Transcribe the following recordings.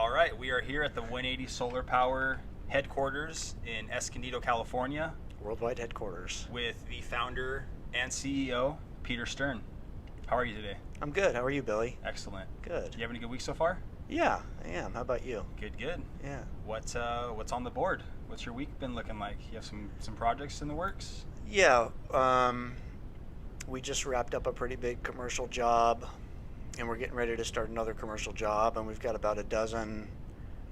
All right, we are here at the 180 Solar Power headquarters in Escondido, California, Worldwide headquarters. with the founder and CEO, Peter Stern. How are you today? I'm good. How are you, Billy? Excellent. Good. You having a good week so far? Yeah, I am. How about you? Good, good. Yeah. What's on the board? What's your week been looking like? You have some projects in the works? Yeah. We just wrapped up a pretty big commercial job, and we're getting ready to start another commercial job, and we've got about a dozen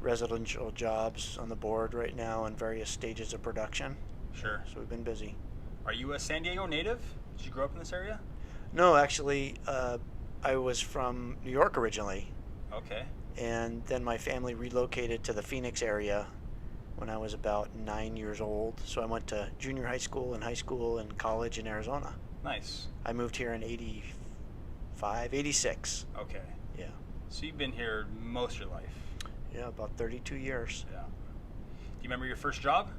residential jobs on the board right now in various stages of production. Sure. So we've been busy. Are you a San Diego native? Did you grow up in this area? No, actually, I was from New York originally, Okay. and then my family relocated to the Phoenix area when I was about 9 years old. So I went to junior high school and college in Arizona. Nice. I moved here in 85, 86. Okay. Yeah. So you've been here most of your life. Yeah, about 32 years. Yeah. Do you remember your first job?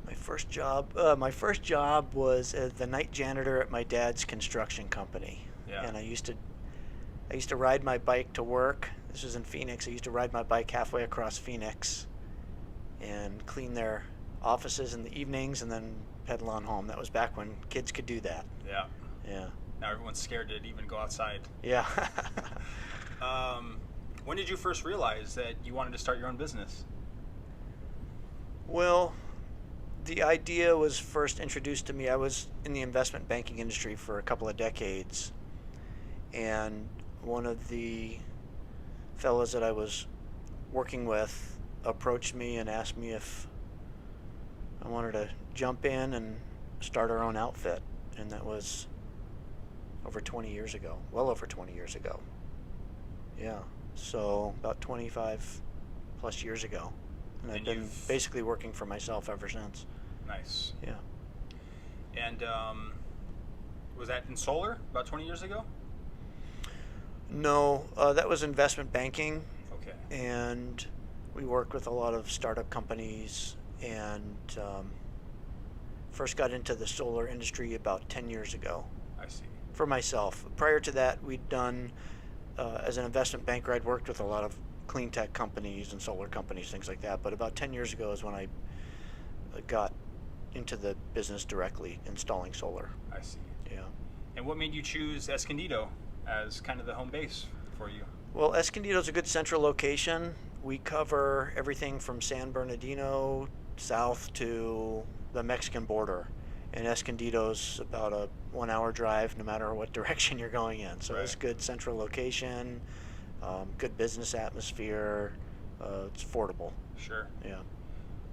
My first job was as the night janitor at my dad's construction company. Yeah. And I used to ride my bike to work. This was in Phoenix. I used to ride my bike halfway across Phoenix and clean their offices in the evenings and then pedal on home. That was back when kids could do that. Yeah. Yeah. Now everyone's scared to even go outside. Yeah. When did you first realize that you wanted to start your own business? Well, the idea was first introduced to me. I was in the investment banking industry for a couple of decades, and one of the fellows that I was working with approached me and asked me if I wanted to jump in and start our own outfit, and that was over 20 years ago, well over 20 years ago. Yeah, so about 25 plus years ago. And I've been basically working for myself ever since. Nice. Yeah. And was that in solar about 20 years ago? No, that was investment banking, Okay. and we worked with a lot of startup companies, and first got into the solar industry about 10 years ago I see. for myself. Prior to that, we'd done, as an investment banker, I'd worked with a lot of clean tech companies and solar companies, things like that. But about 10 years ago is when I got into the business directly, installing solar. I see. Yeah. And what made you choose Escondido as kind of the home base for you? Well, Escondido is a good central location. We cover everything from San Bernardino south to the Mexican border. And Escondido's about a 1 hour drive no matter what direction you're going in. So Right. it's a good central location, good business atmosphere. It's affordable. Sure. Yeah.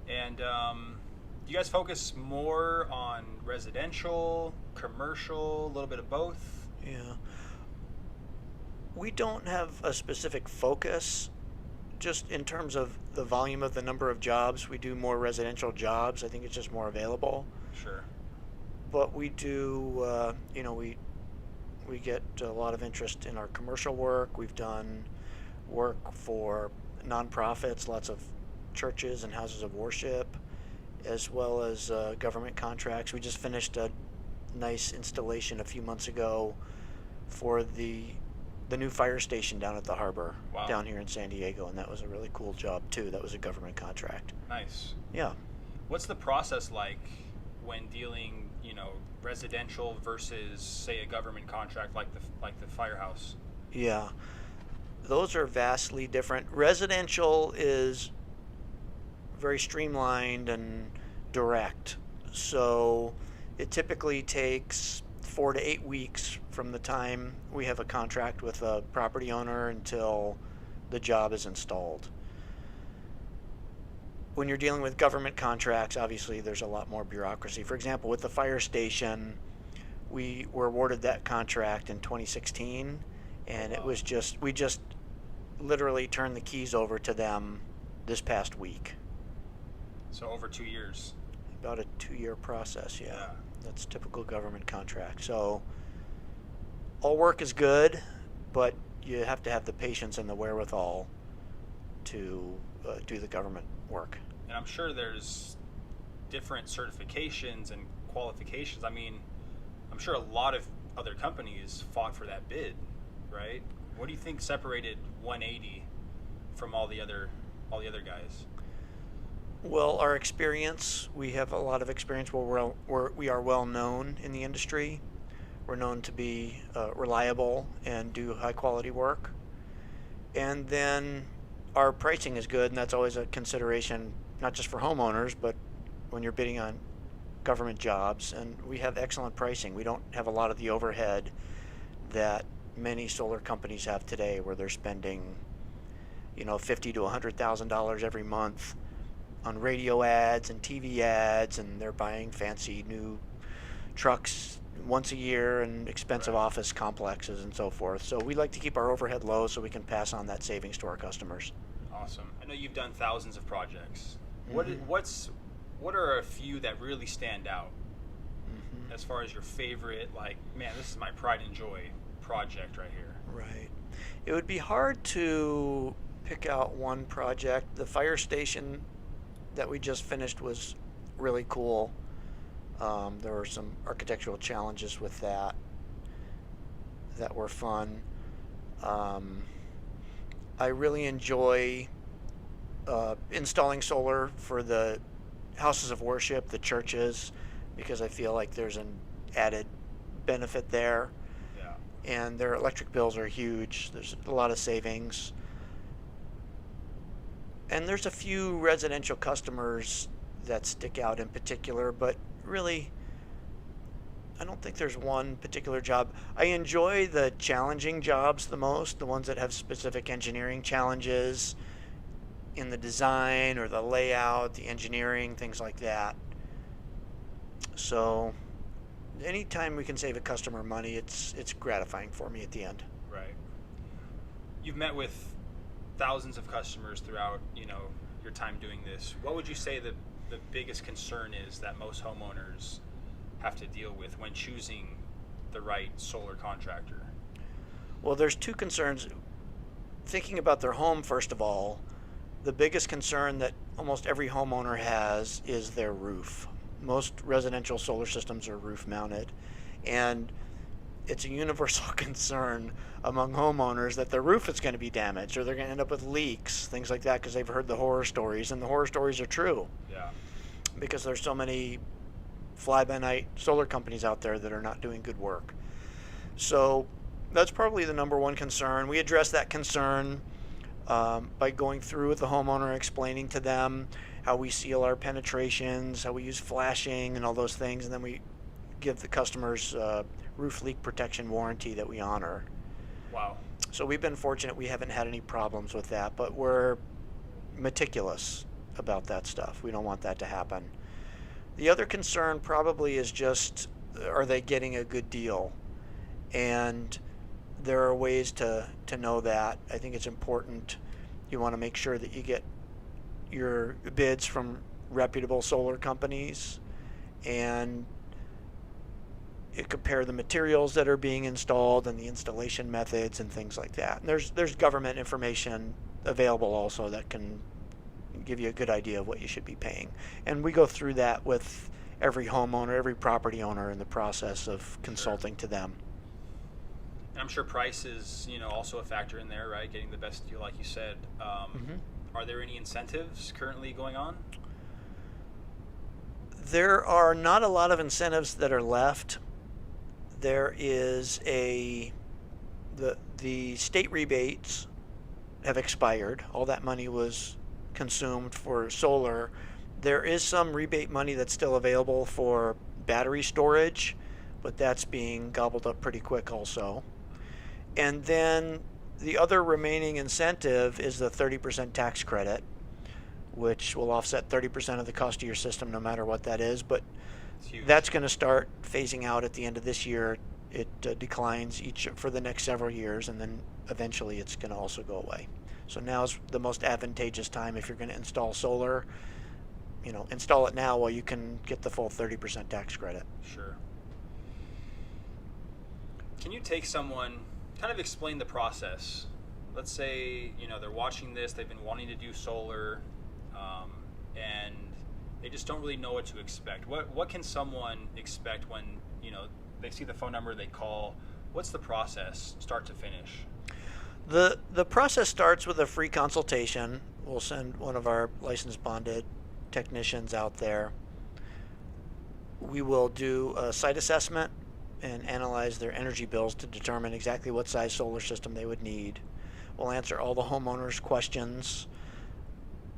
And do you guys focus more on residential, commercial, a little bit of both? Yeah. We don't have a specific focus. Just in terms of the volume of the number of jobs, we do more residential jobs. I think it's just more available. Sure. But we do, we get a lot of interest in our commercial work. We've done work for nonprofits, lots of churches and houses of worship, as well as government contracts. We just finished a nice installation a few months ago for the new fire station down at the harbor. Wow. Down here in San Diego, and that was a really cool job too. That was a government contract. Nice. Yeah. What's the process like when dealing, residential versus, say, a government contract like the firehouse? Yeah. Those are vastly different. Residential is very streamlined and direct. So it typically takes 4 to 8 weeks from the time we have a contract with a property owner until the job is installed. When you're dealing with government contracts, obviously there's a lot more bureaucracy. For example, with the fire station, we were awarded that contract in 2016, and it was we just literally turned the keys over to them this past week. So over 2 years. About a 2-year process, yeah. That's typical government contract. So all work is good, but you have to have the patience and the wherewithal to do the government work. And I'm sure there's different certifications and qualifications. I mean, I'm sure a lot of other companies fought for that bid, right? What do you think separated 180 from all the other guys? Well, our experience, we have a lot of experience where we are well known in the industry. We're known to be reliable and do high quality work. And then our pricing is good, and that's always a consideration, not just for homeowners, but when you're bidding on government jobs. And we have excellent pricing. We don't have a lot of the overhead that many solar companies have today, where they're spending, $50 to $100,000 every month on radio ads and TV ads, and they're buying fancy new trucks once a year and expensive Right. office complexes and so forth. So we like to keep our overhead low so we can pass on that savings to our customers. Awesome. I know you've done thousands of projects. Mhm. What are a few that really stand out Mhm. as far as your favorite, like, man, this is my pride and joy project right here? Right. It would be hard to pick out one project. The fire station that we just finished was really cool. There were some architectural challenges with that were fun. Um, I really enjoy installing solar for the houses of worship, the churches, because I feel like there's an added benefit there. Yeah. And their electric bills are huge. There's a lot of savings. And there's a few residential customers that stick out in particular, but really, I don't think there's one particular job. I enjoy the challenging jobs the most, the ones that have specific engineering challenges in the design or the layout, the engineering, things like that. So anytime we can save a customer money, it's gratifying for me at the end. Right. You've met with thousands of customers throughout, your time doing this. What would you say the biggest concern is that most homeowners have to deal with when choosing the right solar contractor? Well, there's two concerns. Thinking about their home, first of all, the biggest concern that almost every homeowner has is their roof. Most residential solar systems are roof mounted, and it's a universal concern among homeowners that their roof is going to be damaged, or they're going to end up with leaks, things like that, because they've heard the horror stories, and the horror stories are true Yeah. because there's so many fly-by-night solar companies out there that are not doing good work. So that's probably the number one concern. We address that concern by going through with the homeowner, explaining to them how we seal our penetrations, how we use flashing and all those things, and then we give the customers roof leak protection warranty that we honor. Wow. So we've been fortunate we haven't had any problems with that, but we're meticulous about that stuff. We don't want that to happen. The other concern probably is just, are they getting a good deal? And there are ways to know that. I think it's important. You want to make sure that you get your bids from reputable solar companies, and you compare the materials that are being installed and the installation methods and things like that. And there's government information available also that can give you a good idea of what you should be paying. And we go through that with every homeowner, every property owner in the process of consulting to them. And I'm sure price is, also a factor in there, right? Getting the best deal, like you said. Are there any incentives currently going on? There are not a lot of incentives that are left. There is the state rebates have expired. All that money was consumed for solar. There is some rebate money that's still available for battery storage, but that's being gobbled up pretty quick also. And then the other remaining incentive is the 30% tax credit, which will offset 30% of the cost of your system no matter what that is. But It's huge. that's going to start phasing out at the end of this year. It declines each for the next several years, and then eventually it's going to also go away. So now's the most advantageous time if you're going to install solar. Install it now while you can get the full 30% tax credit. Sure. Can you take someone, kind of explain the process? Let's say, they're watching this, they've been wanting to do solar, and they just don't really know what to expect. What can someone expect when, they see the phone number, they call? What's the process, start to finish? The process starts with a free consultation. We'll send one of our licensed bonded technicians out there. We will do a site assessment and analyze their energy bills to determine exactly what size solar system they would need. We'll answer all the homeowners' questions,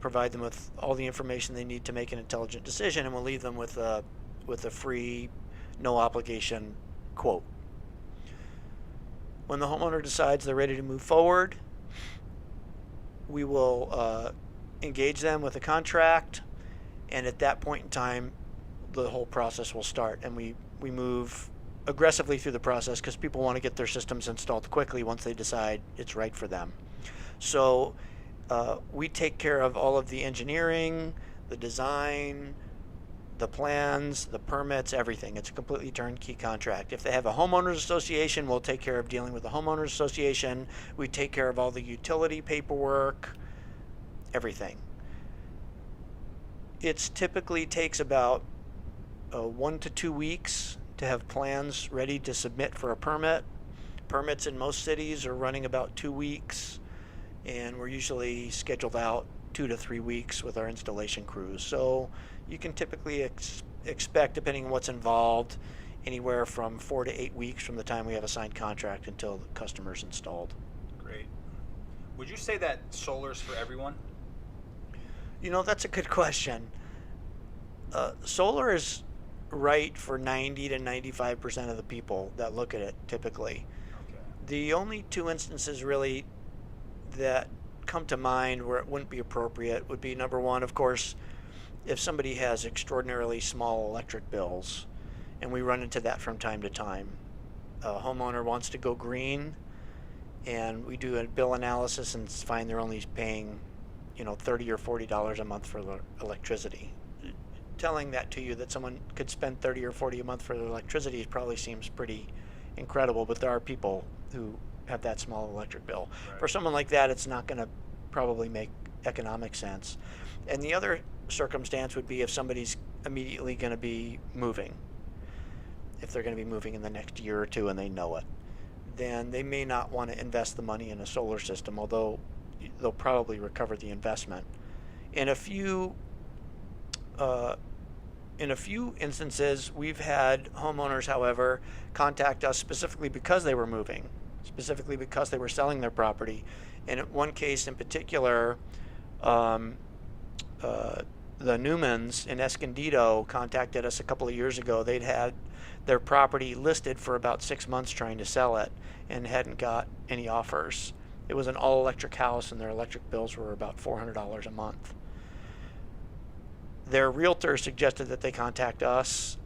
provide them with all the information they need to make an intelligent decision, and we'll leave them with a free, no obligation quote. When the homeowner decides they're ready to move forward, we will engage them with a contract, and at that point in time, the whole process will start. And we move aggressively through the process because people want to get their systems installed quickly once they decide it's right for them. So we take care of all of the engineering, the design, the plans, the permits, everything. It's a completely turnkey contract. If they have a homeowners association, we'll take care of dealing with the homeowners association. We take care of all the utility paperwork, everything. It typically takes about 1 to 2 weeks to have plans ready to submit for a permit. Permits in most cities are running about 2 weeks, and we're usually scheduled out 2 to 3 weeks with our installation crews. So you can typically expect, depending on what's involved, anywhere from 4 to 8 weeks from the time we have a signed contract until the customer's installed. Great. Would you say that solar's for everyone? That's a good question. Solar is right for 90 to 95% of the people that look at it typically. Okay. The only 2 instances really that come to mind where it wouldn't be appropriate would be, number one, of course, if somebody has extraordinarily small electric bills, and we run into that from time to time. A homeowner wants to go green, and we do a bill analysis and find they're only paying, $30 or $40 a month for their electricity. Telling that to you that someone could spend $30 or $40 a month for their electricity probably seems pretty incredible, but there are people who have that small electric bill. Right. For someone like that, it's not going to probably make economic sense. And the other circumstance would be if somebody's immediately going to be moving. If they're going to be moving in the next year or two and they know it, then they may not want to invest the money in a solar system, although they'll probably recover the investment. In a few instances, we've had homeowners, however, contact us specifically because they were moving, specifically because they were selling their property. And in one case in particular, the Newmans in Escondido contacted us a couple of years ago. They'd had their property listed for about 6 months trying to sell it and hadn't got any offers. It was an all-electric house, and their electric bills were about $400 a month. Their realtor suggested that they contact us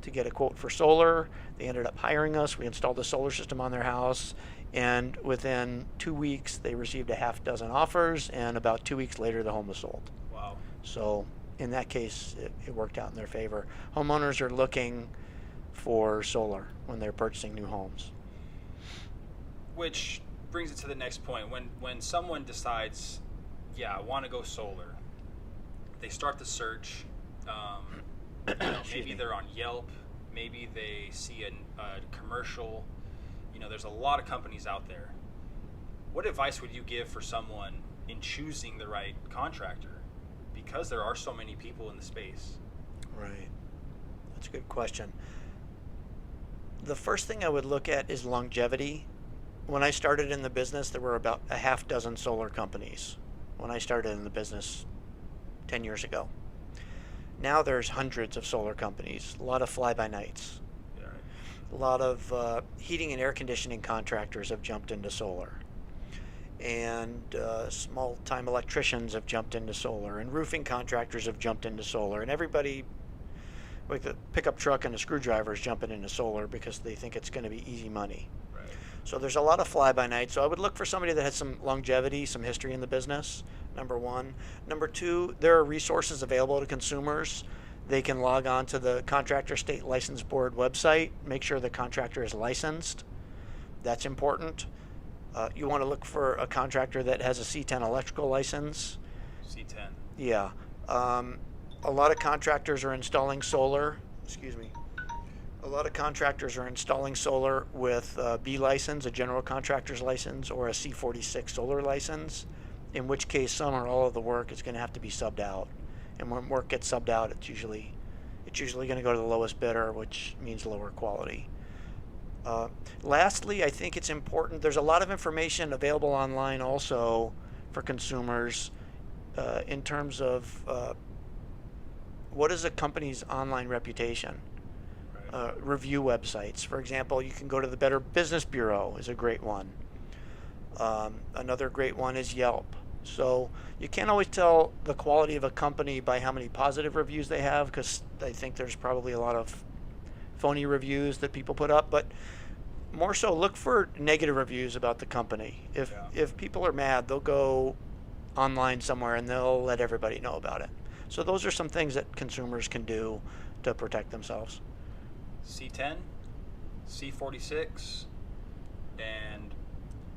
to get a quote for solar. They ended up hiring us. We installed a solar system on their house, and within 2 weeks they received a half dozen offers, and about 2 weeks later the home was sold. Wow. So in that case, it worked out in their favor. Homeowners are looking for solar when they're purchasing new homes. Which brings it to the next point. When someone decides, I want to go solar, they start the search. Maybe they're on Yelp. Maybe they see a commercial. There's a lot of companies out there. What advice would you give for someone in choosing the right contractor? Because there are so many people in the space. Right. That's a good question. The first thing I would look at is longevity. When I started in the business, there were about a half dozen solar companies when I started in the business 10 years ago. Now there's hundreds of solar companies, a lot of fly-by-nights. Yeah, right. A lot of heating and air conditioning contractors have jumped into solar. And small-time electricians have jumped into solar. And roofing contractors have jumped into solar. And everybody with a pickup truck and a screwdriver is jumping into solar because they think it's going to be easy money. Right. So there's a lot of fly-by-night. So I would look for somebody that has some longevity, some history in the business, number one. Number two, there are resources available to consumers. They can log on to the Contractor State License Board website, make sure the contractor is licensed. That's important. You want to look for a contractor that has a C10 electrical license. C10. Yeah. A lot of contractors are installing solar. Excuse me. A lot of contractors are installing solar with a B license, a general contractor's license, or a C46 solar license, in which case some or all of the work is going to have to be subbed out. And when work gets subbed out, it's usually going to go to the lowest bidder, which means lower quality. Lastly, I think it's important. There's a lot of information available online also for consumers in terms of what is a company's online reputation. Review websites. For example, you can go to the Better Business Bureau is a great one. Another great one is Yelp. So you can't always tell the quality of a company by how many positive reviews they have, because I think there's probably a lot of phony reviews that people put up, but more so look for negative reviews about the company. If people are mad, they'll go online somewhere and they'll let everybody know about it. So those are some things that consumers can do to protect themselves. C10, C46, and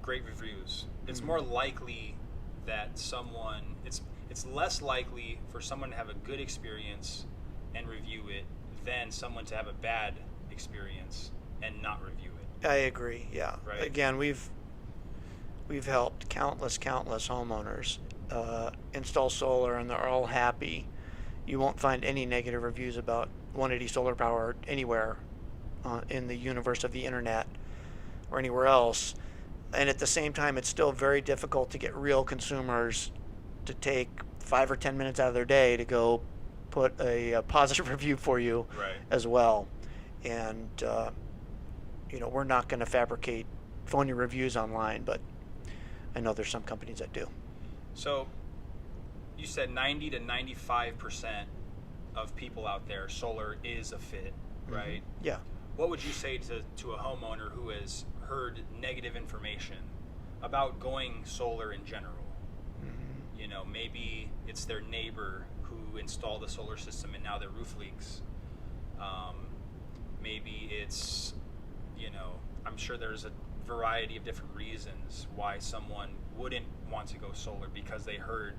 great reviews. It's more likely that it's less likely for someone to have a good experience and review it than someone to have a bad experience and not review it. I agree, yeah. Right? Again, we've helped countless homeowners install solar, and they're all happy. You won't find any negative reviews about 180 solar power anywhere in the universe of the internet or anywhere else. And at the same time, it's still very difficult to get real consumers to take 5 or 10 minutes out of their day to go put a positive review for you as well. And we're not going to fabricate phony reviews online, but I know there's some companies that do. So you said 90 to 95% of people out there, solar is a fit, right? Yeah. What would you say to a homeowner who has heard negative information about going solar in general? Maybe it's their neighbor who installed a solar system and now their roof leaks. Maybe it's, I'm sure there's a variety of different reasons why someone wouldn't want to go solar, because they heard,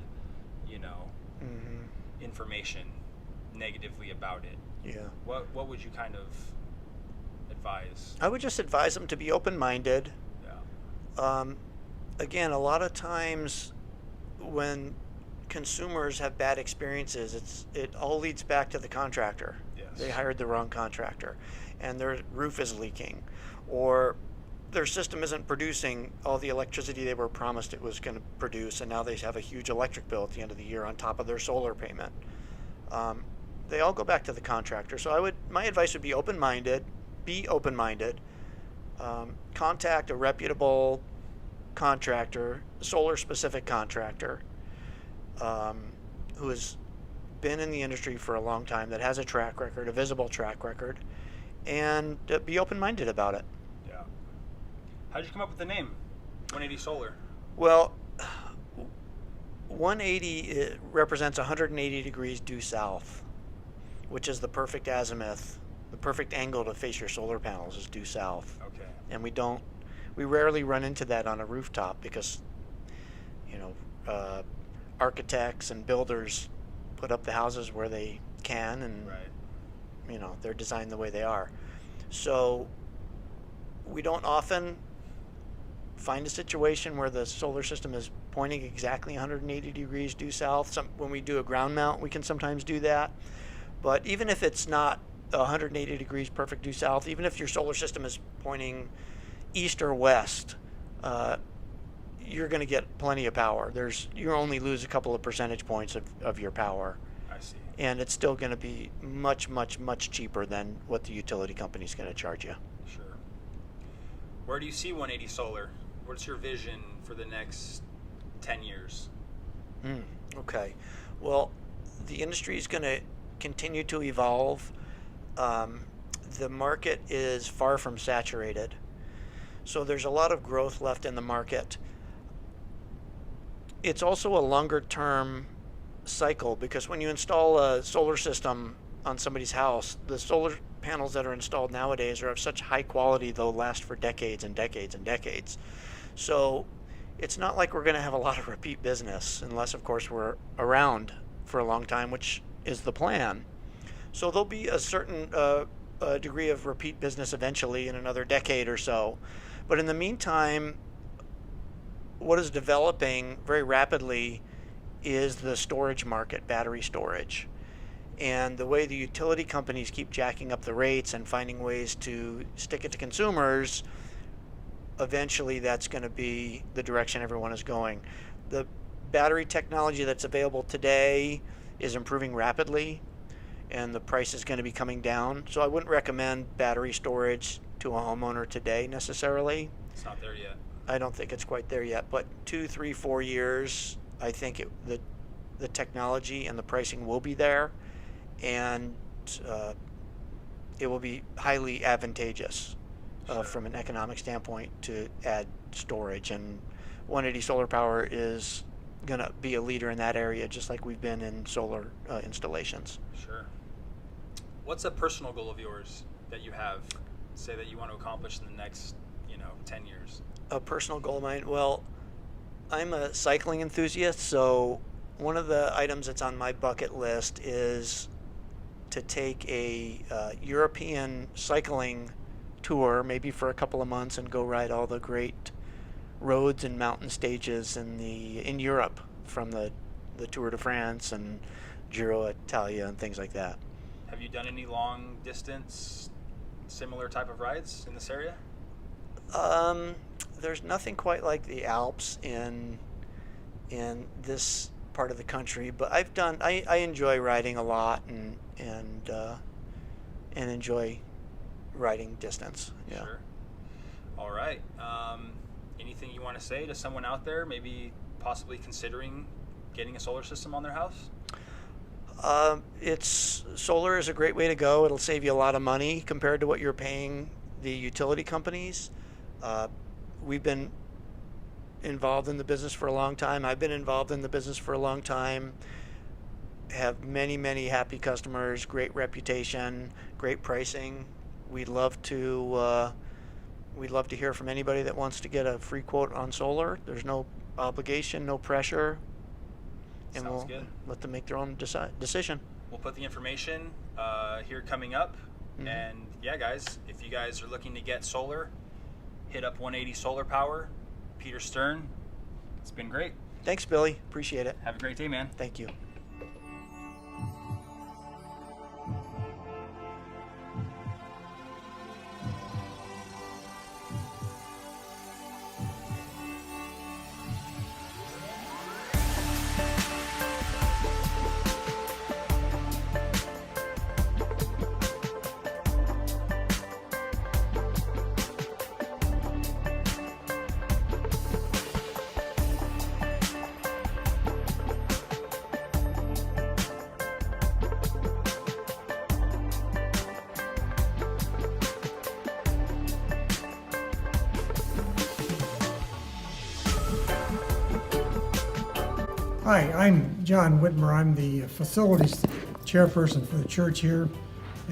information negatively about it. Yeah. What would you kind of advise? I would just advise them to be open-minded. Yeah. Again, a lot of times when consumers have bad experiences, it all leads back to the contractor. Yes. They hired the wrong contractor, and their roof is leaking, or their system isn't producing all the electricity they were promised it was going to produce, and now they have a huge electric bill at the end of the year on top of their solar payment. They all go back to the contractor. So my advice would be open-minded. Be open-minded. Contact a reputable contractor, solar-specific contractor, who has been in the industry for a long time, that has a track record, a visible track record, and be open-minded about it. Yeah. How did you come up with the name 180 Solar? Well, 180 represents 180 degrees due south, which is the perfect azimuth. The perfect angle to face your solar panels is due south. Okay. And we rarely run into that on a rooftop, because architects and builders put up the houses where they can, and they're designed the way they are. So we don't often find a situation where the solar system is pointing exactly 180 degrees due south. When we do a ground mount, we can sometimes do that. But even if it's not 180 degrees perfect due south, even if your solar system is pointing east or west, you're going to get plenty of power. You only lose a couple of percentage points of your power. I see. And it's still going to be much, much, much cheaper than what the utility company is going to charge you. Sure. Where do you see 180 Solar? What's your vision for the next 10 years? Okay. Well, the industry is going to continue to evolve. The market is far from saturated. So there's a lot of growth left in the market. It's also a longer term cycle, because when you install a solar system on somebody's house, the solar panels that are installed nowadays are of such high quality they'll last for decades and decades and decades. So it's not like we're going to have a lot of repeat business, unless of course we're around for a long time, which is the plan. So there'll be a certain a degree of repeat business eventually in another decade or so. But in the meantime, what is developing very rapidly is the storage market, battery storage. And the way the utility companies keep jacking up the rates and finding ways to stick it to consumers, eventually that's going to be the direction everyone is going. The battery technology that's available today is improving rapidly, and the price is going to be coming down. So I wouldn't recommend battery storage to a homeowner today necessarily. It's not there yet. I don't think it's quite there yet, but 2, 3, 4 years, I think the technology and the pricing will be there, and it will be highly advantageous from an economic standpoint to add storage. And 180 Solar Power is going to be a leader in that area, just like we've been in solar installations. Sure. What's a personal goal of yours that you have, say, that you want to accomplish in the next, 10 years? A personal goal of mine? Well, I'm a cycling enthusiast, so one of the items that's on my bucket list is to take a European cycling tour, maybe for a couple of months, and go ride all the great roads and mountain stages in Europe, from the Tour de France and Giro Italia and things like that. Have you done any long distance, similar type of rides in this area? There's nothing quite like the Alps in this part of the country, but I enjoy riding a lot and enjoy riding distance. Yeah. Sure. All right. Anything you want to say to someone out there, maybe possibly considering getting a solar system on their house? Solar is a great way to go. It'll save you a lot of money compared to what you're paying the utility companies. We've been involved in the business for a long time. I've been involved in the business for a long time. Have many, many happy customers, great reputation, great pricing. We'd love to hear from anybody that wants to get a free quote on solar. There's no obligation, no pressure, and Sounds good. Let them make their own decision. We'll put the information here coming up. Mm-hmm. And yeah, guys, if you guys are looking to get solar, hit up 180 Solar Power, Peter Stern. It's been great. Thanks, Billy. Appreciate it. Have a great day, man. Thank you. Hi, I'm John Whitmer. I'm the facilities chairperson for the church here,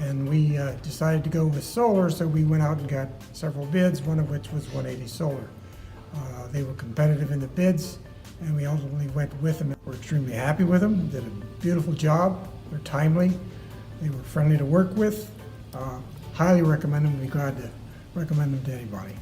and we decided to go with solar, so we went out and got several bids, one of which was 180 Solar. They were competitive in the bids, and we ultimately went with them. We're extremely happy with them. Did a beautiful job. They're timely. They were friendly to work with. Highly recommend them. We'd be glad to recommend them to anybody.